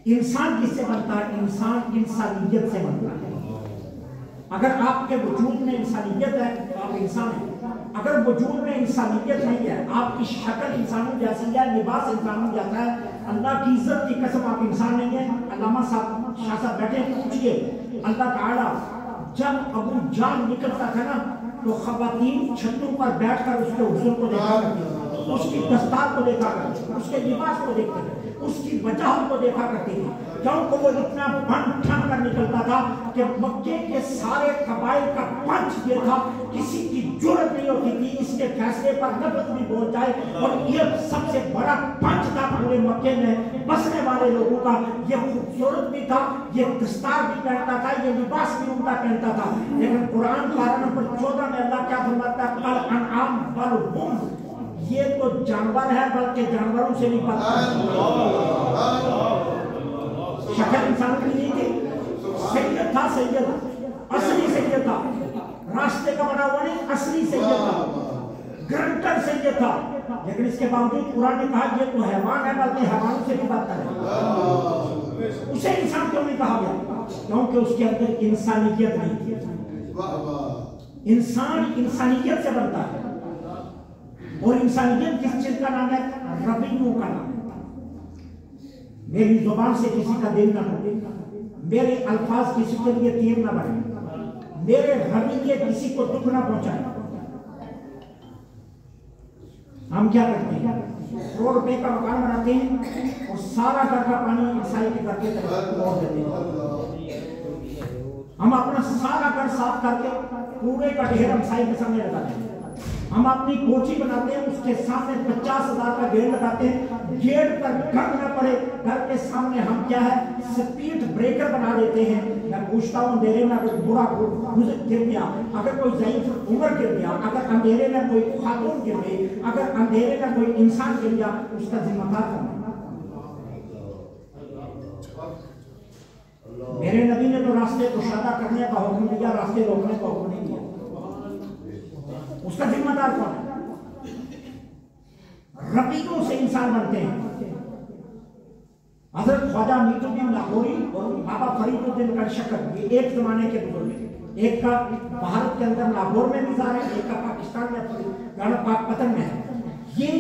انسان کس سے بنتا ہے؟ انسان انسانیت سے بنتا ہے۔ اگر آپ کے وجود میں انسانیت ہے تو آپ انسان ہیں، اگر وجود میں انسانیت نہیں ہے، آپ کی شکل انسانوں جیسی ہے، لباس انسانوں جیسا ہے، اللہ کی عزت کی قسم آپ انسان نہیں ہیں۔ علامہ صاحب شاہ صاحب بیٹھے پوچھئے اللہ تعالیٰ جب ابو جان نکلتا تھا نا تو خواتین چھتوں پر بیٹھ کر اس کے حسن کو دیکھا کرتی تھی، اس کی دستار کو دیکھا کرتی تھی، اس کے لباس کو دیکھتے تھے، اس کی وجاہت کو دیکھا کرتی تھی، کیونکہ وہ اتنا بن ٹھن کر نکلتا تھا کہ مکے کے سارے قبائل کا پنچ یہ تھا، کسی کی جرت نہیں ہوتی تھی اس کے فیصلے پر لفظ بھی بول جائے، اور یہ سب سے بڑا پنچ تھا پورے مکے میں بسنے والے لوگوں کا۔ یہ خوبصورت بھی تھا، یہ دستار بھی پہنتا تھا، یہ لباس بھی عمدہ پہنتا تھا، لیکن قرآن پارہ نمبر 14 میں اللہ کیا فرماتا ہے؟ قل انعام بل ہم، یہ تو جانور ہے بلکہ جانوروں سے نہیں پتہ۔ شکل انسان کی نہیں تھی، سید تھا، سید اصلی سید تھا، راستے کا بنا ہوا نہیں، اصلی سید تھا، گرنٹر سید تھا، لیکن اس کے باوجود قرآن نے کہا یہ تو حیوان ہے بلکہ حیوانوں سے بھی بدتر ہے۔ اسے انسان کیوں نہیں کہا گیا؟ کیونکہ اس کے اندر انسانیت نہیں تھی۔ انسان انسانیت سے بنتا ہے، اور انسانیت کس چیز کا نام ہے؟ رویوں کا نام ہے۔ میری زبان سے کسی کا دل نہ ٹوٹے، میرے الفاظ کسی کے لیے تیر نہ بنے، میرے رویے کسی کو دکھ نہ پہنچائے۔ ہم کیا کرتے ہیں؟ 100 روپے کا مکان بناتے ہیں اور سارا گھر کا پانی عیسائی کے گھر کے طرف چھوڑ دیتے ہیں۔ ہم اپنا سارا گھر صاف کر کے کوڑے کا ڈھیر عیسائی کے سامنے لگاتے ہیں۔ ہم اپنی کوٹھی بناتے ہیں، اس کے سامنے 50,000 کا گیٹ لگاتے ہیں، گیٹ پر گھر نہ پڑے، گھر کے سامنے ہم کیا ہے؟ سپیڈ بریکر بنا دیتے ہیں۔ میں پوچھتا ہوں اندھیرے میں اگر برا گر گیا، اگر کوئی ضعیف عمر گر گیا، اگر اندھیرے میں کوئی خاتون گر گئی، اگر اندھیرے میں کوئی انسان گر گیا، اس کا ذمہ دار کون ہے؟ میرے نبی نے تو راستے کشادہ کرنے کا حکم دیا، راستے روکنے کا حکم نہیں دیا۔ اس کا ذمہ دار کون ہے؟ رویوں سے انسان بنتے ہیں۔ حضرت خواجہ امید الدین لاہوری اور بابا فرید الدین کاشقر، یہ ایک زمانے کے بزرگ ہیں۔ ایک کا بھارت کے اندر لاہور میں مزار ہے، ایک کا پاکستان میں پاک پتن میں ہے۔ یہ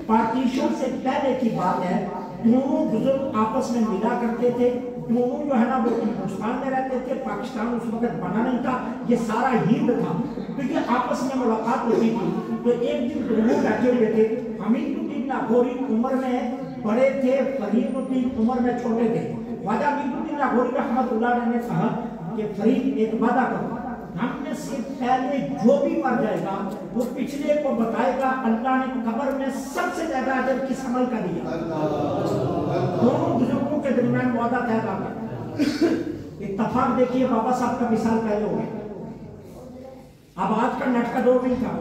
پارٹیشن سے پہلے کی بات ہے، دونوں بزرگ آپس میں ملا کرتے تھے، دونوں جو ہے نا وہ ہندوستان میں رہتے تھے، پاکستان اس وقت بنا نہیں تھا، یہ سارا ہند تھا، تو یہ آپس میں ملاقات ہوتی تھی۔ تو ایک دن دونوں بیٹھے ہوئے تھے، امید الدین لاہوری عمر میں بڑے تھے، فرید الدین عمر میں چھوٹے تھے۔ خواجہ امید الدین لاہوری رحمۃ اللہ علیہ نے کہا کہ فرید ایک وعدہ کرو، ہم میں سے پہلے جو بھی مر جائے گا وہ پچھلے کو بتائے گا اللہ نے قبر میں سب سے زیادہ اجر کس عمل کا دیا۔ دونوں بزرگوں کے درمیان وعدہ طے کر گیا۔ اتفاق دیکھیے، بابا صاحب کا مثال پہلے ہو گیا۔ اب آج کا نیٹ کا دور نہیں تھا،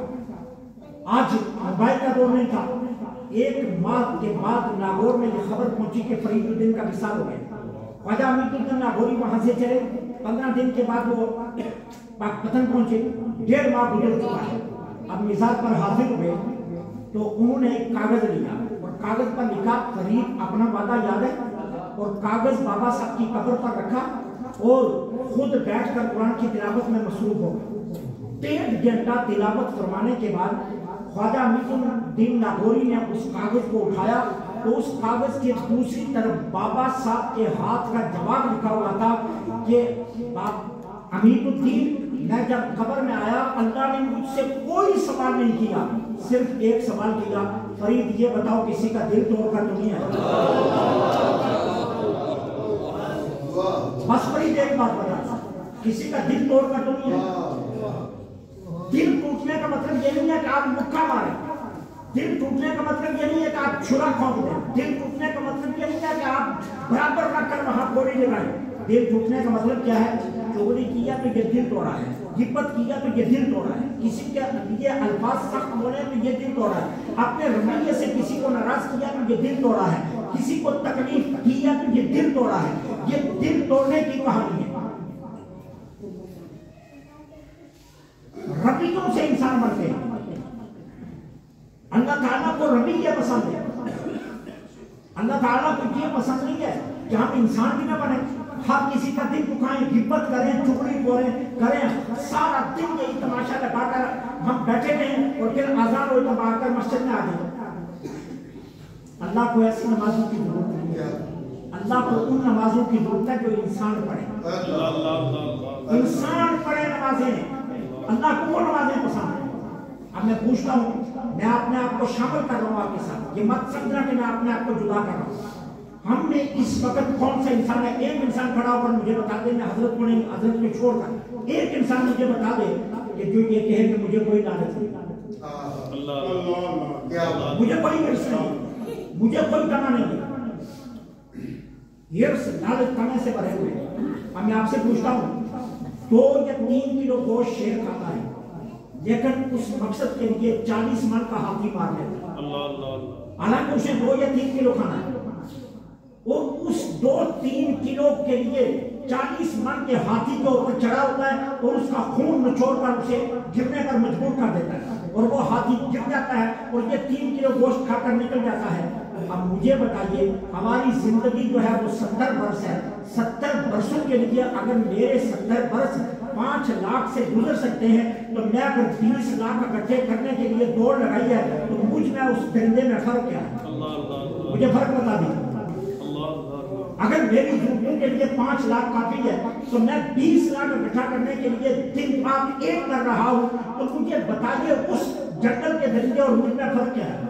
آج موبائل کا دور نہیں تھا۔ ایک ماہ کے بعد لاہور میں یہ خبر پہنچی کہ فرید الدین کا مثال ہو گیا۔ خواجہ امید الدین لاہوری وہاں سے چلے، 15 دن کے بعد وہ پاک پتن پہنچے، 1.5 ماہ گزر چکا ہے۔ اب مثال پر حاضر ہوئے تو انہوں نے ایک کاغذ لیا اور کاغذ پر لکھا فرید اپنا وعدہ یاد ہے، اور کاغذ بابا صاحب کی قبر پر رکھا اور خود بیٹھ کر قرآن کی تلاوت میں مصروف ہو گئے۔ 1.5 گھنٹہ تلاوت فرمانے کے بعد خواجہ امید الدین لاہوری نے اس کاغذ کو اٹھایا تو اس کاغذ کے دوسری طرف بابا صاحب کے ہاتھ کا جواب لکھا ہوا تھا کہ امید الدین، میں جب قبر میں آیا اللہ نے مجھ سے کوئی سوال نہیں کیا، صرف ایک سوال کیا، فرید یہ بتاؤ کسی کا دل توڑ کر تو نہیں ہے؟ بس فرید ایک بات بتا، کسی کا دل توڑ کر تو نہیں ہے؟ دل ٹوٹنے کا مطلب یہ نہیں ہے کہ آپ مکہ ماریں، دل ٹوٹنے کا مطلب یہ نہیں ہے کہ آپ چھرا کھونک دیں، دل ٹوٹنے کا مطلب یہ نہیں ہے کہ آپ برابر رکھ کر وہاں گولی لگائیں۔ دل ٹوٹنے کا مطلب کیا ہے؟ چوری کیا تو یہ دل توڑا ہے، غیبت کیا تو یہ دل توڑا ہے، کسی کے لیے الفاظ سخت بولے تو یہ دل توڑا ہے، اپنے رویے سے کسی کو ناراض کیا تو یہ دل توڑا ہے، کسی کو تکلیف کیا تو یہ دل توڑا ہے۔ یہ دل توڑنے کی کہانی ہے۔ رویوں سے انسان بنتے ہیں۔ اللہ تعالیٰ کو رویہ پسند ہے، اللہ تعالیٰ کو یہ پسند نہیں ہے کہ ہم انسان بھی نہ بنے، ہر کسی کا دل دکھائیں، غیبت کریں، چغلی کریں، سارا دن یہی تماشا لگا کر ہم بیٹھے رہیں اور پھر اذان ہو تو آ کر مسجد میں آ جائیں۔ اللہ کو ایسی نمازوں کی ضرورت نہیں ہے، اللہ کو ان نمازوں کی ضرورت ہے جو انسان پڑھے، انسان پڑھے نمازیں، اللہ کو وہ نمازیں پسند ہیں۔ اب میں پوچھتا ہوں، میں اپنے آپ کو شامل کر رہا ہوں آپ کے ساتھ، یہ مت سمجھنا کہ میں اپنے آپ کو جدا کر رہا ہوں۔ ہم نے اس وقت کون سا انسان ہے؟ ایک انسان کھڑا ہو کر مجھے بتا دے، میں حضرت کو نہیں، حضرت کو چھوڑ کر ایک انسان مجھے بتا دے کہ جو یہ کہے کہ مجھے کوئی لعنت نہیں، مجھے کوئی حرص نہیں، مجھے کوئی تمنا نہیں، حرص لالچ تمے سے بھرے ہوئے۔ اب میں آپ سے پوچھتا ہوں، 2 یا 3 کلو گوشت شیر کھاتا ہے لیکن اس مقصد کے لیے 40 من کا ہاتھی مار لیتا ہے، حالانکہ اسے 2 یا 3 کلو کھانا ہے، اور اس 2-3 کلو کے لیے 40 من کے ہاتھی کے اوپر چڑھا ہوتا ہے اور اس کا خون نچوڑ کر اسے گرنے پر مجبور کر دیتا ہے، اور وہ ہاتھی گر جاتا ہے اور یہ 3 کلو گوشت کھا کر نکل جاتا ہے۔ اب مجھے بتائیے، ہماری زندگی جو ہے وہ 70 برس ہے، 70 برسوں کے لیے اگر میرے 70 برس 5 لاکھ سے گزر سکتے ہیں تو میں اگر 20 لاکھ اکٹھے کرنے کے لیے دوڑ لگائی ہے تو مجھ میں اس درندے میں فرق کیا ہے؟ مجھے فرق بتا دیجیے۔ اگر میری ضرورتوں کے لیے 5 لاکھ کافی ہے تو میں 20 لاکھ اکٹھا کرنے کے لیے دن رات ایک کر رہا ہوں، تو مجھے بتائیے اس جنگل کے درندے اور مجھ میں فرق کیا ہے؟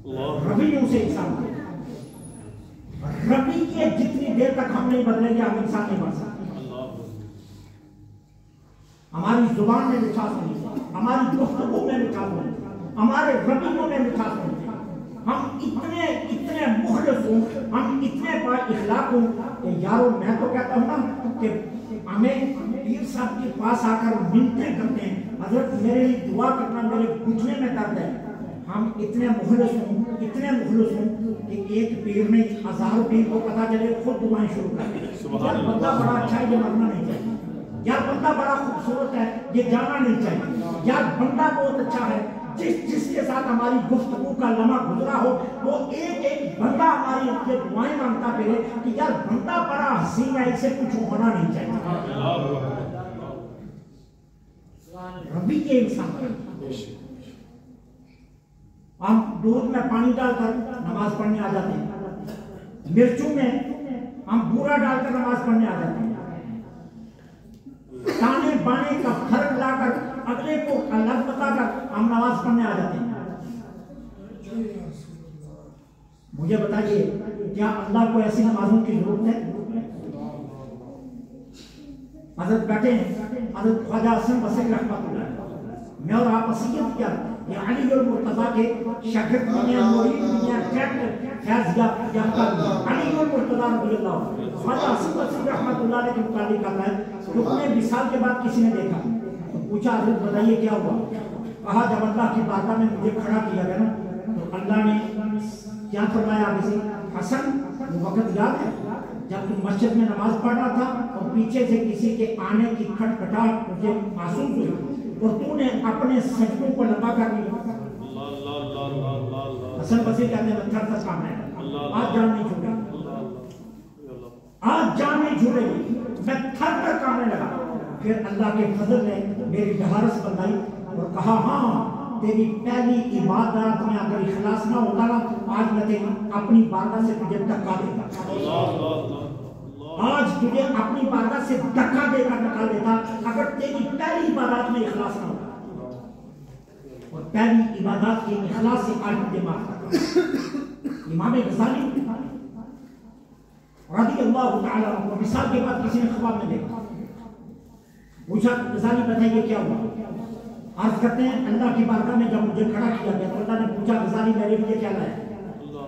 رویوں سے انسان رویے جتنی دیر تک ہم نہیں بدلیں گے ہم انسان نہیں بن سکتے۔ ہماری زبان میں مٹھاس نہیں، ہماری گفتگو میں مٹھاس نہیں، ہمارے رویوں میں مٹھاس نہیں، ہم اتنے مخلص ہوں، ہم اتنے با اخلاق ہوں کہ یارو میں تو کہتا ہوں نا کہ ہمیں پیر صاحب کے پاس آ کر منتیں کرتے ہیں، حضرت میرے لیے دعا کرنا، میرے گھٹنے میں درد ہے۔ ہم اتنے مخلص ہوں کہ ایک پیر نے 1000 پیر کو پتا چلے خود دعائیں شروع کر دیں، یار بندہ بڑا اچھا ہے، یہ مرنا نہیں چاہیے، یار بندہ بڑا خوبصورت ہے، یہ جانا نہیں چاہیے، یار بندہ بہت اچھا ہے۔ جس کے ساتھ ہماری گفتگو کا لمحہ گزرا ہو وہ ایک بندہ ہماری یہ دعائیں مانگتا پھرے کہ یار بندہ بڑا حسین ہے، اسے کچھ ہونا نہیں چاہیے۔ ربی کے انسان ہم دودھ میں پانی ڈال کر نماز پڑھنے آ جاتے ہیں، مرچوں میں ہم بورا ڈال کر نماز پڑھنے آ جاتے ہیں، تانے بانے کا فرق لا کر اگلے کو الگ بتا کر ہم نماز پڑھنے آ جاتے ہیں۔ مجھے بتائیے کیا اللہ کو ایسی نمازوں کی ضرورت ہے؟ حضرت بیٹھے ہیں، حضرت خواجہ حسن بصری رحمۃ اللہ، میں اور آپ وصیت کیا یہ علی المرتضیٰ کے شاگرد بنے، مرید بنے، فیض یافتہ علی المرتضیٰ رضی اللہ عنہ، خواجہ حسن بصری رحمۃ اللہ علیہ کے متعلق آتا ہے کہ انہیں وصال کے بعد کسی نے دیکھا، پوچھا حضرت بتائیے کیا ہوا؟ کہا جب اللہ کی بارگاہ میں مجھے کھڑا کیا گیا نا تو اللہ نے کیا فرمایا کسی حسن، وہ وقت یاد ہے جب تم مسجد میں نماز پڑھ رہا تھا اور پیچھے سے کسی کے آنے کی کھٹکھٹاہٹ مجھے محسوس ہوئی اور تو نے اپنے سجدوں کو لمبا کر لیا۔ حسن بصری کہتے ہیں تھر تھر کام ہے، آج جان نہیں چھوٹے، آج جان نہیں چھوٹے گی، میں تھر تھر کامنے لگا۔ پھر اللہ کے فضل نے میری ڈھارس بندائی اور کہا ہاں تیری پہلی عبادت میں اگر اخلاص نہ ہوتا نا آج میں تیری اپنی بارگاہ سے تجھے دھکا دیتا، آج تجھے اپنی بارگاہ سے دھکا دے کر نکال دیتا اگر تیری پہلی عبادت میں اخلاص نہ ہوتا، اور پہلی عبادت کے اخلاص سے آج مجھے معاف کرتا۔ امام غزالی رضی اللہ تعالیٰ عنہ مثال کے بعد کسی نے خواب میں دیکھا، پوچھا غزالی بتائیے کیا ہوا؟ عرض کرتے ہیں اللہ کی بارگاہ میں جب مجھے کھڑا کیا گیا تو اللہ نے پوچھا غزالی میرے لیے کیا لایا؟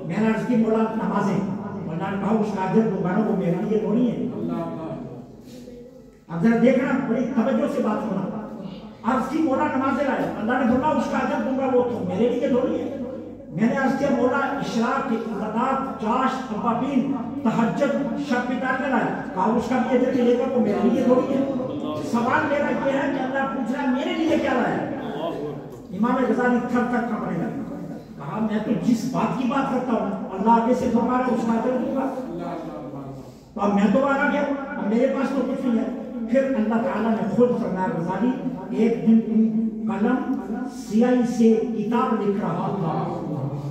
میں نے عرض کی مولا نمازیں، اللہ نے کہا اس کا اجر دوں گا نا، وہ میرے لیے تھوڑی ہے۔ اب ذرا دیکھنا بڑی توجہ سے بات سنا، عرض کی مولا نمازیں لایا، اللہ نے بولا اس کا اجر دوں گا، وہ تو میرے لیے تھوڑی ہے۔ میں نے عرض کیا مولا اشراق کی عبادات، چاشت، اوابین، تہجد، شب بیدار میں لایا، کہا اس کا بھی اجر ملے گا، وہ میرے لیے تھوڑی ہے۔ سوال میرا یہ ہے کہ اللہ پوچھ رہا ہے میرے لیے کیا لایا؟ امام غزالی تھر تھر کانپنے لگا، کہا کہا میں تو جس بات کی بات کرتا ہوں اللہ آگے سے فرما رہا ہے اس کا اجر دوں گا. تو اب میں تو آ گیا, اب میرے پاس تو کچھ نہیں ہے. پھر اللہ تعالیٰ نے خود فرمایا غزالی ایک دن قلم سیاہی سے کتاب لکھ رہا تھا,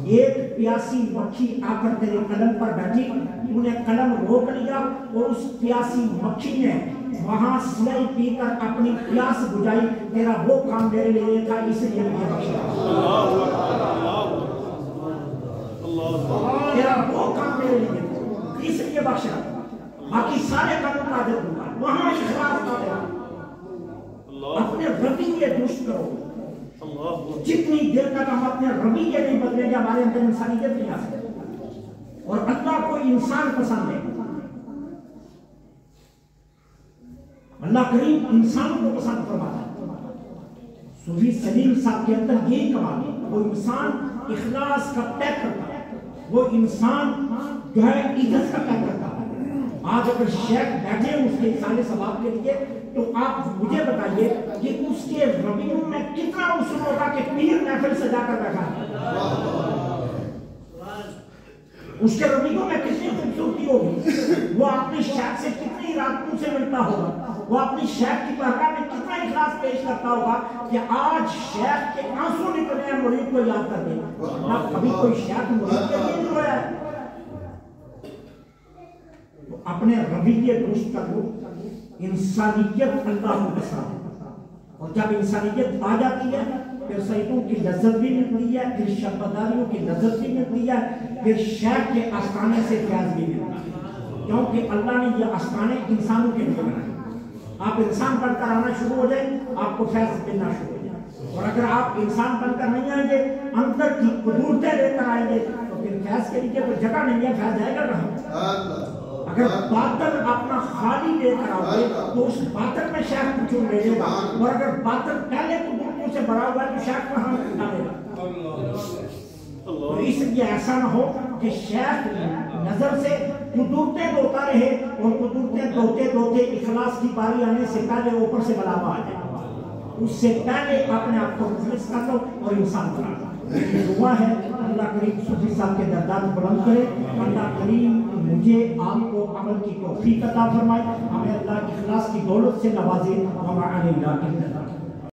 ایک پیاسی مکھی آ کر تیرے قلم پر بیٹھی, تو نے قلم روک لیا اور اس پیاسی مکھی نے وہاں سیاہی پی کر اپنی پیاس بجھائی. تیرا وہ کام میرے لیے تھا اس لیے مجھے بخشا, تیرا وہ کام میرے لیے تھا اس لیے بخشا, باقی سارے کاموں کا اجر دوں گا. وہاں اخلاص کا دیا, اپنے رویے درست کرو. جتنی دیر تک ہم اپنے رویے نہیں بدلیں گے ہمارے اندر انسانیت نہیں آ سکتی. اور اللہ کو انسان پسند ہے, اللہ کریم انسان کو پسند فرماتا ہے. صوفی سلیم صاحب کے اندر یہی کمال ہے, وہ انسان اخلاص کا طے کرتا ہے, وہ انسان جو ہے عزت کا طے کرتا ہے. آج اگر شیخ بیٹھے اس کے احسان ثواب کے لیے تو آپ مجھے بتائیے کہ اس کے رویوں میں کتنا اصول ہوگا کہ پیر محفل سجا کر بیٹھا ہے, اس کے رویوں میں کتنی خوبصورتی ہوگی, وہ اپنی شیخ سے کتنی راتوں سے ملتا ہوگا, وہ اپنی شیخ کی بارگاہ میں کتنا اخلاص پیش کرتا ہوگا کہ آج شیخ کے آنسو نکلے ہیں مرید کو یاد کر دیں. نہ کبھی کوئی شیخ مرید کے لیے نہیں رویا ہے. اپنے رویے درست کر لو, انسانیت اللہ کو پسند ہے. اور جب انسانیت آ جاتی ہے پھر سیدوں کی لذت بھی ملتی ہے, پھر شربتاریوں کی لذت بھی ملتی ہے, پھر شیخ کے آستانے سے فیض بھی ملتا ہے, کیونکہ اللہ نے یہ آستانے انسانوں کے لیے بنائے. آپ انسان بن کر آنا شروع ہو جائیں آپ کو فیض ملنا شروع ہو جائے, اور اگر آپ انسان بن کر نہیں آئیں گے اندر کی قدرتیں لے کر آئیں گے تو پھر فیض کے لیے کوئی جگہ نہیں ہے, فیض جائے گا کہاں. اگر باطل اپنا خالی لے کر آؤ گے تو اس باطل میں شیخ کچھ لے لے گا, اور اگر باطل پہلے قدرتوں سے بھرا ہوا ہے تو شیخ کہاں ڈالے گا. تو اس لیے ایسا نہ ہو کہ شیخ نظر سے قدرتیں دھوتا رہے اور قدرتیں دھوتے دھوتے اخلاص کی باری آنے سے پہلے اوپر سے بلاوا آ جائے. اس سے پہلے اپنے آپ کو مخلص کر لو اور انسان بنا لو. دعا ہے اللہ کریم صوفی صاحب کے درجات بلند کرے, اللہ کریم مجھے آپ کو عمل کی توفیق عطا فرمائے, ہمیں اللہ اخلاص کی دولت سے نوازے. وما علینا الا البلاغ.